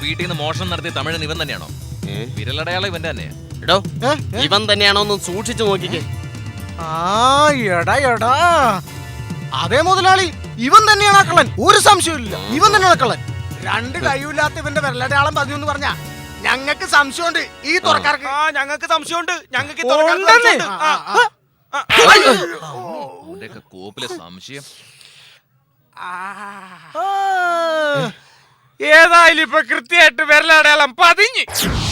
വീട്ടിൽ നിന്ന് മോഷണം നടത്തിയ തമിഴൻ ഇവൻ തന്നെയാണോ? വിരലടയാളം ഇവന്റെ തന്നെയാ. എടോ ഇവൻ തന്നെയാണോ ഒന്ന് സൂക്ഷിച്ചു നോക്കിക്കേ. എടാ അതേ മുതലാളി, ഇവൻ തന്നെയാണ് കള്ളൻ, ഒരു സംശയമില്ല. ഇവൻ തന്നെയാണ് കള്ളൻ. രണ്ട് കൈയില്ലാത്ത ഇവന്റെ വിരലടയാളം പതിനൊന്ന് പറഞ്ഞ ഞങ്ങൾക്ക് സംശയമുണ്ട്. ഈ തുറക്കാർക്ക് ഞങ്ങൾക്ക് സംശയമുണ്ട്. ഞങ്ങൾക്ക് കോപ്പിലെ സംശയം. ഏതായാലും ഇപ്പൊ കൃത്യമായിട്ട് വിരലടയാളം പതിഞ്ഞ്.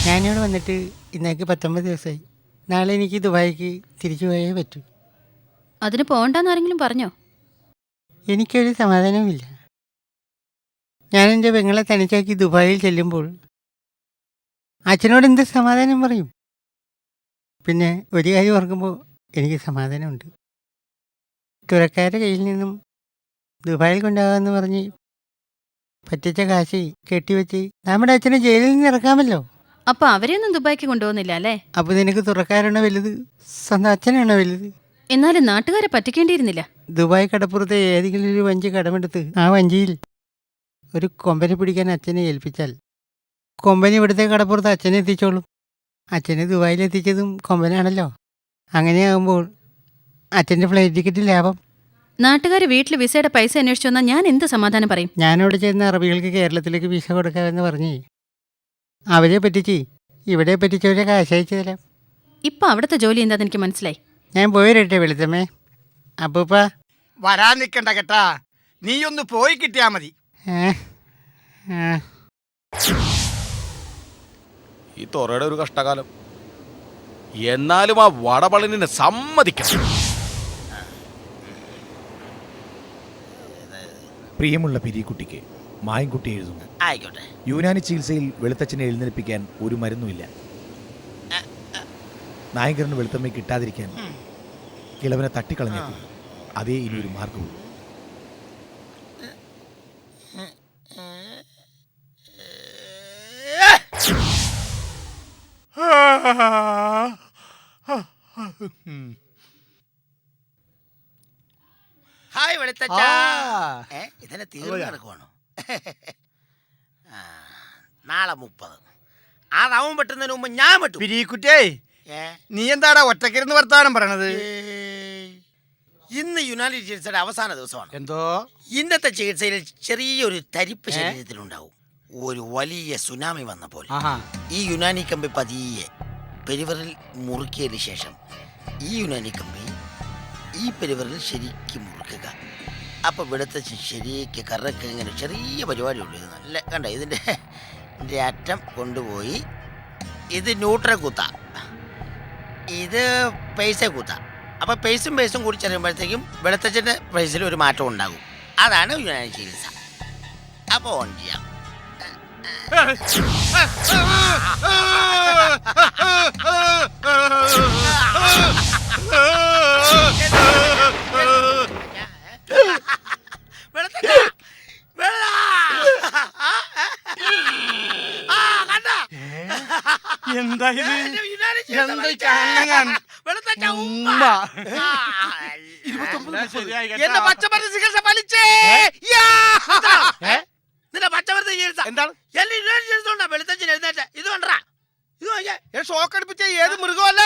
ഞാനിവിടെ വന്നിട്ട് ഇന്നേക്ക് 19 ദിവസമായി. നാളെ എനിക്ക് ദുബായിക്ക് തിരിച്ചു പോയേ പറ്റൂ. അതിന് പോകണ്ടെന്ന് ആരെങ്കിലും പറഞ്ഞോ? എനിക്കൊരു സമാധാനവുമില്ല. ഞാൻ എൻ്റെ പെങ്ങളെ തനിച്ചാക്കി ദുബായിൽ ചെല്ലുമ്പോൾ അച്ഛനോട് എന്ത് സമാധാനം പറയും? പിന്നെ ഒരു കാര്യം ഓർക്കുമ്പോൾ എനിക്ക് സമാധാനമുണ്ട്. തുറക്കാരുടെ കയ്യിൽ നിന്നും ദുബായിൽ കൊണ്ടുപോകാമെന്ന് പറഞ്ഞ് പറ്റിച്ച കാശ് കെട്ടിവെച്ച് നമ്മുടെ അച്ഛനെ ജയിലിൽ നിന്ന് ഇറക്കാമല്ലോ. അപ്പൊ അവരെയൊന്നും ദുബായിക്ക് കൊണ്ടുപോകുന്നില്ല അല്ലേ? അപ്പോൾ നിനക്ക് തുറക്കാരാണോ വലുത്, സ്വന്തം അച്ഛനാണോ വലുത്? എന്നാലും നാട്ടുകാരെ പറ്റിക്കേണ്ടിയിരുന്നില്ല. ദുബായ് കടപ്പുറത്തെ ഏതെങ്കിലും ഒരു വഞ്ചി കടമെടുത്ത് ആ വഞ്ചിയിൽ ഒരു കൊമ്പനെ പിടിക്കാൻ അച്ഛനെ ഏൽപ്പിച്ചാൽ കൊമ്പനി ഇവിടുത്തെ കടപ്പുറത്ത് അച്ഛനെ എത്തിച്ചോളും. അച്ഛനെ ദുബായിൽ എത്തിച്ചതും കൊമ്പനാണല്ലോ. അങ്ങനെയാകുമ്പോൾ അച്ഛൻ്റെ ഫ്ലൈറ്റ് ടിക്കറ്റ് ലാഭം. നാട്ടുകാർ വീട്ടിൽ വിസയുടെ പൈസ അന്വേഷിച്ചു വന്നാൽ ഞാൻ എന്ത് സമാധാനം പറയും? ഞാനവിടെ ചെന്ന അറബികൾക്ക് കേരളത്തിലേക്ക് വിസ കൊടുക്കാമെന്ന് പറഞ്ഞ് അവരെ പറ്റിച്ച് ഇവിടെ പറ്റിച്ചവരെ കാശയച്ചു തരാം. ഇപ്പൊ അവിടുത്തെ ജോലി എന്താന്ന് എനിക്ക് മനസ്സിലായി. ഞാൻ പോയിരട്ടെ വെളുത്തമ്മേ. അപ്പൂപ്പ വരാൻ നിൽക്കണ്ട കേട്ടാ, നീ ഒന്ന് പോയി കിട്ടിയാ മതി. ഈ തൊറയുടെ ഒരു കഷ്ടകാലം. എന്നാലും ആ വടപളനിനെ സമ്മതിക്കണം. പ്രിയമുള്ള പിരിക്കുട്ടിക്ക് മായൻകുട്ടി എഴുതുന്നു. ആയിക്കോട്ടെ. യുനാനി ചികിത്സയിൽ വെളുത്തച്ഛനെ എഴുന്നേൽപ്പിക്കാൻ ഒരു മരുന്നുമില്ല. നായകരന് വെളുത്തമ്മ കിട്ടാതിരിക്കാൻ കിളവനെ തട്ടിക്കളഞ്ഞേക്കും. അതേ ഇനിയൊരു മാർഗവും. ഹായ് വെളുത്തച്ഛ. ഇതിനെ തീർന്നു കിടക്കുവാണോ? നാളെ 30. ആ റൗൺ വെട്ടുന്നതിന് മുമ്പ് ഞാൻ വെട്ടും. പിരീക്കുറ്റേ, നീ എന്താടാ ഒറ്റക്കിരുന്ന് വർത്താനം പറയണത്? ഇന്ന് യുനാനി ചികിത്സയുടെ അവസാന ദിവസമാണ്. എന്തോ ഇന്നത്തെ ചികിത്സയിൽ ചെറിയൊരു തരിപ്പ് ശരീരത്തിലുണ്ടാവും. ഒരു വലിയ സുനാമി വന്നപ്പോൾ ഈ യുനാനി കമ്പി പതിയെ പെരുവറിൽ മുറുക്കിയതിന് ശേഷം ഈ യുനാനി കമ്പി ഈ പെരുവറിൽ ശരിക്കും മുറുക്കുക. അപ്പോൾ ഇവിടുത്തെ ശരിക്ക് കറക്ക ഇങ്ങനെ ചെറിയ പരിപാടിയുള്ളൂ. ഇത് നല്ല കണ്ട, ഇതിൻ്റെ അറ്റം കൊണ്ടുപോയി ഇത് ന്യൂട്രൽ കുത്ത, ഇത് പൈസ കുത്ത. അപ്പോൾ പൈസും കൂടി ചെല്ലുമ്പോഴത്തേക്കും വെളുത്തച്ഛൻ്റെ പൈസയിൽ ഒരു മാറ്റം ഉണ്ടാകും. അതാണ് യുനാനി ചികിത്സ. അപ്പോൾ ഓൺ ചെയ്യാം. എന്താ ഇത്? എന്റെ പച്ചമരുന്ന് ചികിത്സ വലിച്ചേ. നിന്റെ പച്ചമരുന്ന് ചികിത്സ എന്താണ്? വെളുത്തച്ഛൻ എഴുന്നേറ്റ ഇത് കണ്ടാ, ഇത് ഷോക്ക് അടിപ്പിച്ച ഏത് മൃഗമല്ല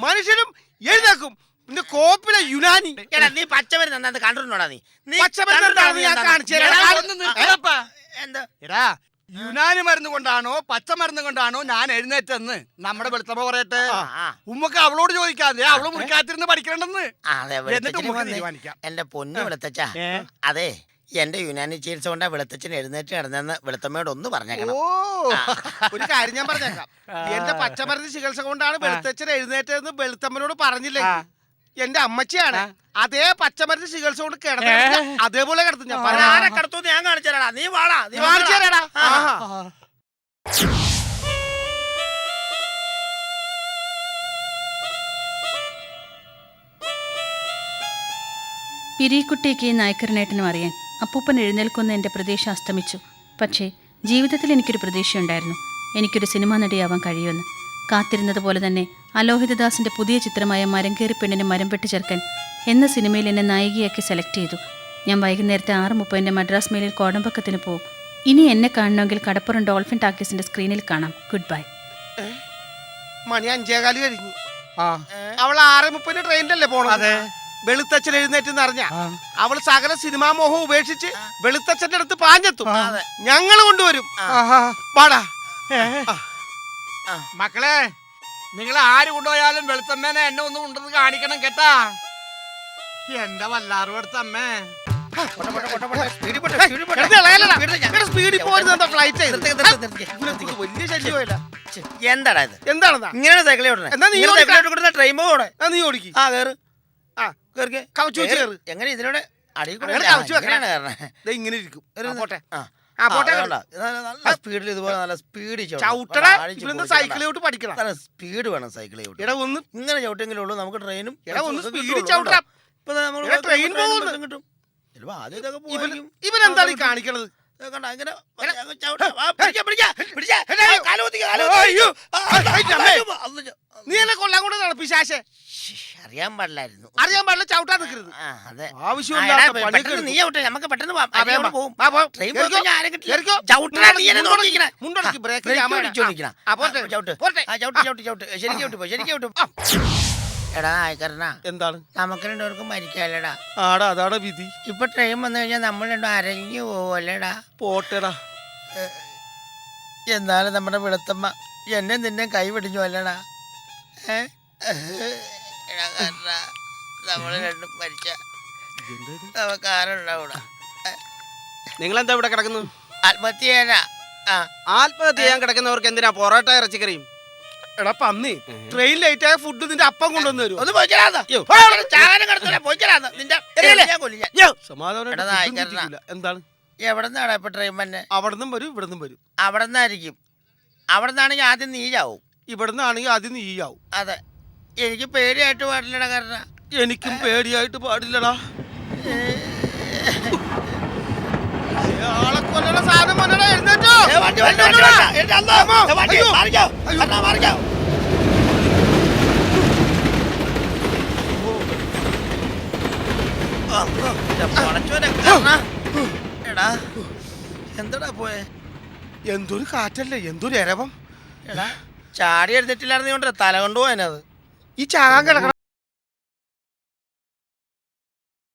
മനുഷ്യനും എഴുന്നേക്കും. നിന്റെ കോപ്പിലെ യുനാനി. എടാ നീ പച്ചമരുന്ന് എന്താ കണ്ടിട്ടുണ്ടോടാ? നീ പച്ചമരുന്ന് ഞാൻ കാണിച്ചു എന്താ? എടാ, യുനാനി മരുന്ന് കൊണ്ടാണോ പച്ചമരുന്ന് കൊണ്ടാണോ ഞാൻ എഴുന്നേറ്റെന്ന് നമ്മുടെ വെളുത്തമ്മ പറയട്ടെ. ഉമ്മക്ക് അവളോട് ചോദിക്കാതെ, അവള് മുറിക്കാത്തിരുന്ന് പഠിക്കണമെന്ന്. എന്റെ പൊന്നു വെളുത്തച്ഛ, അതെ എന്റെ യുനാനി ചികിത്സ കൊണ്ടാ വെളുത്തച്ഛൻ എഴുന്നേറ്റ് കിടന്നെന്ന് വെളുത്തമ്മയോട് ഒന്ന് പറഞ്ഞേക്കണം. ഓ, ഒരു കാര്യം ഞാൻ പറഞ്ഞേക്കാം. എന്റെ പച്ചമരുന്ന് ചികിത്സ കൊണ്ടാണ് വെളുത്തച്ഛൻ എഴുന്നേറ്റതെന്ന് വെളുത്തമ്മനോട് പറഞ്ഞില്ലേ? എന്റെ അമ്മച്ചിയാണ് അതേ പച്ചമരുന്ന് ചികിത്സ കൊണ്ട് കിടന്ന അതേപോലെ കിടത്തും. ഞാൻ കിടത്തു ഞാൻ കാണിച്ചു തരാടാ. നീ വാടാ, നീ കാണിച്ചു തരാടാ. പിരീക്കുട്ടിക്ക് നായ്ക്കരനേട്ടനും അറിയാൻ അപ്പൂപ്പൻ എഴുന്നേൽക്കുന്ന എൻ്റെ പ്രതീക്ഷ അസ്തമിച്ചു. പക്ഷേ ജീവിതത്തിൽ എനിക്കൊരു പ്രതീക്ഷയുണ്ടായിരുന്നു. എനിക്കൊരു സിനിമാ നടിയാവാൻ കഴിയുമെന്ന്. കാത്തിരുന്നത് പോലെ തന്നെ അലോഹിതദാസിൻ്റെ പുതിയ ചിത്രമായ മരം കയറി പെണ്ണിനെ മരം വെട്ടി ചേർക്കാൻ എന്ന സിനിമയിൽ എന്നെ നായികയാക്കി സെലക്ട് ചെയ്തു. ഞാൻ വൈകുന്നേരത്തെ 6:30 മദ്രാസ് മെയിലിൽ കോടമ്പക്കത്തിന് പോകും. ഇനി എന്നെ കാണണമെങ്കിൽ കടപ്പുറം ഡോൾഫിൻ ടാക്കീസിന്റെ സ്ക്രീനിൽ കാണാം. Good bye. മണി 5:15 കഴിഞ്ഞു. അവൾ 6:30 ട്രെയിനിലല്ലേ പോണത്? വെളുത്തച്ഛൻ എഴുന്നേറ്റ് അറിഞ്ഞ അവൾ സകല സിനിമാ മോഹം ഉപേക്ഷിച്ച് വെളുത്തച്ഛന്റെ അടുത്ത് പാഞ്ഞെത്തും. ഞങ്ങൾ കൊണ്ടുവരും. പാടാ മക്കളെ, നിങ്ങൾ ആര് കൊണ്ടുപോയാലും വെളുത്തമ്മേനെ എന്നെ ഒന്നും ഉണ്ടെന്ന് കാണിക്കണം കേട്ടാ. എന്റെ വല്ലാറും എടുത്തമ്മേ. സ്പീഡിൽ പോരുന്ന ഫ്ലൈറ്റ് വലിയ ശല്യമില്ല. എന്താടാ ഇത്? എന്താണെന്നാ ഇങ്ങനെ സൈക്കിൾ ഓടണേ? എന്നാ നീ ഓടിക്ക്. ട്രെയിൻ പോകണേ? നീ ഓടിക്ക്. ആ കേറ്. ആ കേറിക്കേ. കവച്ചു വെച്ച് കേറ്. എങ്ങനെ ഇതിലൂടെ അടിയിൽ കൂടെ അങ്ങനെ ഇല്ല. കവച്ചു വെക്കണം. ഇങ്ങനെയാണ് കേറണേ. ദേ ഇങ്ങനെ ഇരിക്കും. പോട്ടെ. ആ. ആ പോട്ടെ. അതുകൊണ്ടാ. ഇത് നല്ല സ്പീഡിൽ ഇതുപോലെ നല്ല സ്പീഡ് ചവിട്ടണേ. ഇവിടുന്ന് സൈക്കിളിലോട്ട് പഠിക്കണം. നല്ല സ്പീഡ് വേണം സൈക്കിൾ ചവിട്ടി. എടാ ഒന്ന് ഇങ്ങനെ ചവിട്ടെങ്കിലും ഉള്ളൂ നമുക്ക് ട്രെയിനും ഒന്ന് സ്പീഡിൽ ചവിട്ടാം. ഇപ്പൊ നമ്മൾ എടാ, ട്രെയിൻ പോകുന്നു. കിട്ടും. ചിലപ്പോ ആദ്യം ഇതൊക്കെ പോയിരിക്കും. ഇവനെന്താണ് ഈ കാണിക്കണത്? കണ്ട അങ്ങനെ ചവിട്ടാം. ആ, പിടിക്കാം, പിടിക്കാം, പിടിക്കാം. കാല് കുത്തിക്ക്, കാല് അയ്യോ. കുത്തിക്ക്. അന്ന് നീ എന്നെ കൊല്ലാൻ കൊണ്ട് നടപ്പിശാശേ. അറിയാൻ പാടില്ലായിരുന്നു. അറിയാൻ പാടില്ല, ചവിട്ടാൻ നിൽക്കരുത്. ആ, അതെ. ആവശ്യമില്ലാത്ത പണിയൊക്കെ പെട്ടെന്ന് നീ ചവിട്ടെ, നമുക്ക് പെട്ടെന്ന് പോവാം. ആ, വേഗം പോകും. വാ, പോ. ട്രെയിൻ കേറിക്കോ. പോയി ആരും കിട്ടില്ല. കേറിക്കോ. ചവിട്ടണ നീ എന്നെ നോക്കിയിരിക്കണേ. മുണ്ടടിക്ക്, ബ്രേക്ക് ബ്രേക്ക് ചെയ്യാൻ പിടിച്ചോണ്ടിരിക്കണ. ആ, പോട്ടെ. ചവിട്ട്. പോട്ടെ. ആ, ചവിട്ട്, ചവിട്ട്, ചവിട്ട്. ശരിക്കും ചവിട്ട് പോ, ശരിക്കും ചവിട്ട് പോ. എടാ ആയിക്കരണ, എന്താണ്? നമുക്ക് രണ്ടുപേർക്കും മരിക്കാല്ലടാ. ആടാ, അതാണ് വിധി. ഇപ്പൊ ട്രെയിൻ വന്നു കഴിഞ്ഞാൽ നമ്മൾ രണ്ടും അരഞ്ഞു പോവല്ലേടാ. പോട്ടെടാ. എന്നാലും നമ്മുടെ വെളുത്തമ്മ എന്നെ നിന്നെ കൈ പിടിച്ചു അല്ലടാ. നമ്മള് രണ്ടും മരിച്ച നമുക്ക് ആരുണ്ടാവൂടാ. നിങ്ങൾ എന്താ ഇവിടെ കിടക്കുന്നു? ആത്മഹത്യ ചെയ്യാനാ. ആ, ആത്മഹത്യ ചെയ്യാൻ കിടക്കുന്നവർക്ക് എന്തിനാ പൊറോട്ട ഇറച്ചിക്കറിയും? എടാ പന്നി, ട്രെയിൻ ലേറ്റ് ആയ ഫുഡ് നിന്റെ അപ്പം കൊണ്ടുവന്നു തരും. ഒന്ന് പോയിക്കലാന്ന്. ചാകാനും കിടത്തൂല, പോയിക്കലാന്ന്. നിന്റെ ഞാൻ കൊല്ലും ഞാൻ. സമാധാനം. എടാ, നായിക്കരണ. എന്താണ്? എവിടെ നിന്നാടാ ഇപ്പൊ ട്രെയിൻ തന്നെ? അവിടുന്നും വരും, ഇവിടുന്നും വരും. അവിടെ നിന്നായിരിക്കും. അവിടെ നിന്നാണെങ്കിൽ ആദ്യം നീ ചാവും. ഇവിടുന്ന് ആണെങ്കിൽ ആദ്യം നീയാവും. അതെ, എനിക്ക് പേടിയായിട്ട് പാടില്ലടാ. കാരണം എനിക്കും പേടിയായിട്ട് പാടില്ലടാ. ആളെ കൊല്ലണ സാധനം വന്നടാ. എഴുന്നേറ്റോ. എടാ എന്താടാ പോയെ? എന്തൊരു കാറ്റല്ലേ, എന്തൊരു എരവം. എടാ ചാടി എടുത്തിട്ടില്ലായിരുന്നു, തല കൊണ്ടുപോയനത്. ഈ ചാകാൻ കിടക്കണം.